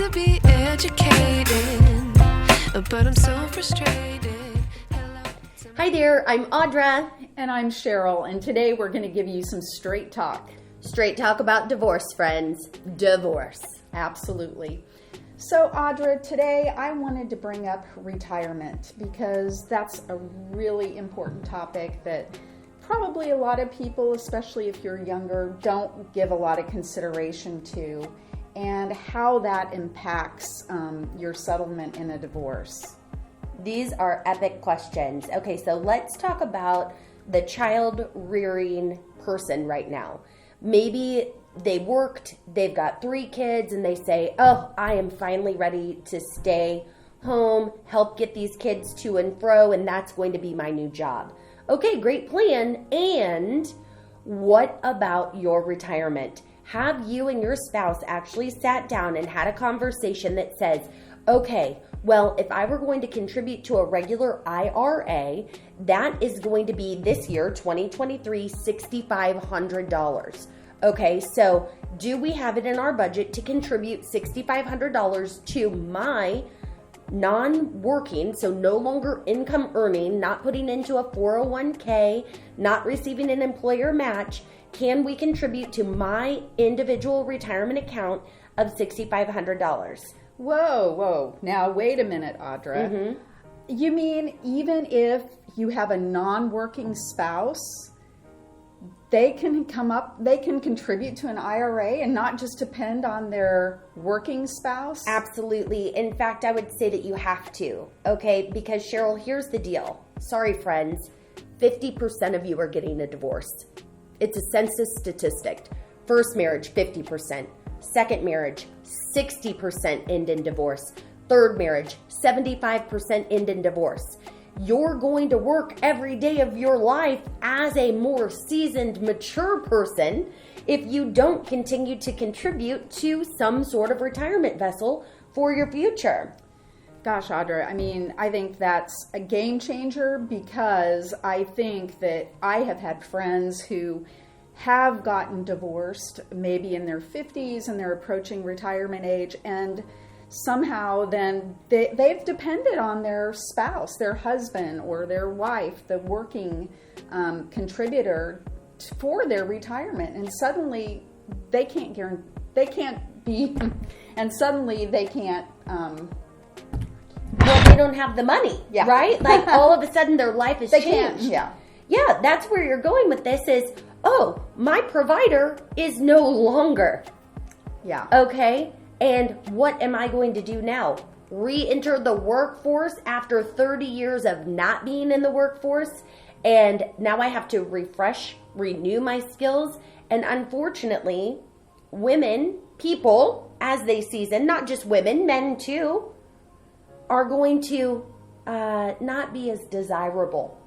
to be educated, but I'm so frustrated. Hi there, I'm Audra. And I'm Cheryl, and today we're going to give you some straight talk. Straight talk about divorce, friends. Divorce. Absolutely. So, Audra, today I wanted to bring up retirement because that's a really important topic that probably a lot of people, especially if you're younger, don't give a lot of consideration to, and how that impacts your settlement in a divorce. These are epic questions. Okay, so let's talk about the child rearing person right now. Maybe they worked, they've got 3 kids, and they say, oh, I am finally ready to stay home, help get these kids to and fro, and that's going to be my new job. Okay, great plan. And what about your retirement? Have you and your spouse actually sat down and had a conversation that says, okay, well, if I were going to contribute to a regular IRA, that is going to be this year, 2023, $6,500. Okay, so do we have it in our budget to contribute $6,500 to my non-working, so no longer income earning, not putting into a 401k, not receiving an employer match? Can we contribute to my individual retirement account of $6,500? Whoa. Now, wait a minute, Audra. Mm-hmm. You mean even if you have a non-working spouse, they can contribute to an IRA and not just depend on their working spouse? Absolutely. In fact, I would say that you have to, okay? Because Cheryl, here's the deal. Sorry, friends. 50% of you are getting a divorce. It's a census statistic. First marriage, 50%. Second marriage, 60% end in divorce. Third marriage, 75% end in divorce. You're going to work every day of your life as a more seasoned, mature person if you don't continue to contribute to some sort of retirement vessel for your future. Gosh, Audra, I mean, I think that's a game changer because I think that I have had friends who have gotten divorced, maybe in their 50s, and they're approaching retirement age, and somehow then they've depended on their spouse, their husband or their wife, the working contributor for their retirement, and suddenly they can't Well, they don't have the money, yeah. Right? Like all of a sudden their life has changed. Yeah, that's where you're going with this is, oh, my provider is no longer. Yeah. Okay, and what am I going to do now? Re-enter the workforce after 30 years of not being in the workforce, and now I have to renew my skills, and unfortunately, people, as they season, not just women, men too, are going to not be as desirable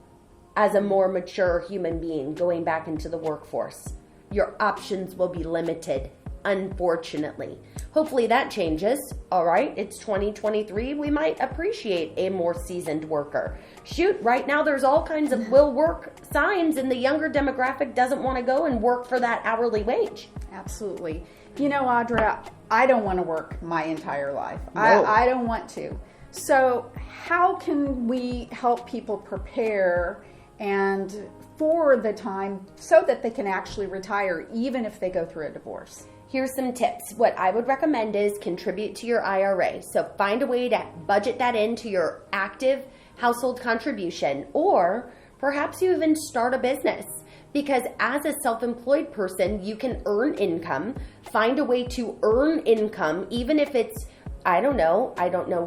as a more mature human being going back into the workforce. Your options will be limited, unfortunately. Hopefully that changes. All right, it's 2023. We might appreciate a more seasoned worker. Shoot, right now there's all kinds of will work signs, and the younger demographic doesn't want to go and work for that hourly wage. Absolutely. You know, Audra, I don't want to work my entire life. No. I don't want to. So how can we help people prepare and for the time so that they can actually retire even if they go through a divorce? Here's some tips. What I would recommend is contribute to your IRA. So find a way to budget that into your active household contribution, or perhaps you even start a business. Because as a self-employed person, you can earn income. Find a way to earn income, even if it's, I don't know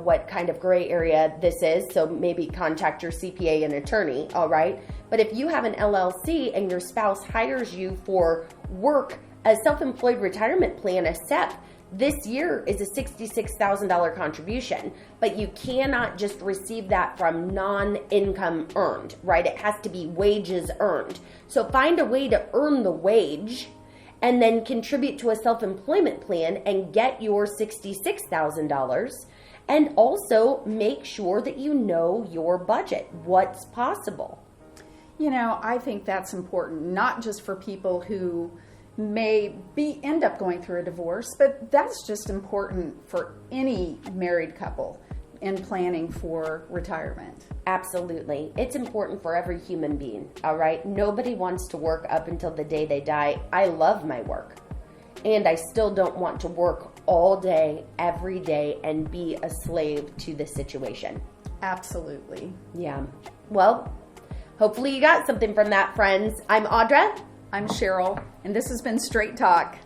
what kind of gray area this is, so maybe contact your CPA and attorney, all right? But if you have an LLC and your spouse hires you for work, a self-employed retirement plan, a SEP, this year is a $66,000 contribution, but you cannot just receive that from non-income earned, right? It has to be wages earned. So find a way to earn the wage and then contribute to a self-employment plan and get your $66,000. And also make sure that you know your budget, what's possible. You know, I think that's important, not just for people who may end up going through a divorce, but that's just important for any married couple in planning for retirement. Absolutely. It's important for every human being, all right? Nobody wants to work up until the day they die. I love my work, and I still don't want to work all day, every day, and be a slave to the situation. Absolutely. Yeah. Well, hopefully you got something from that, friends. I'm Audra. I'm Cheryl, and this has been Straight Talk.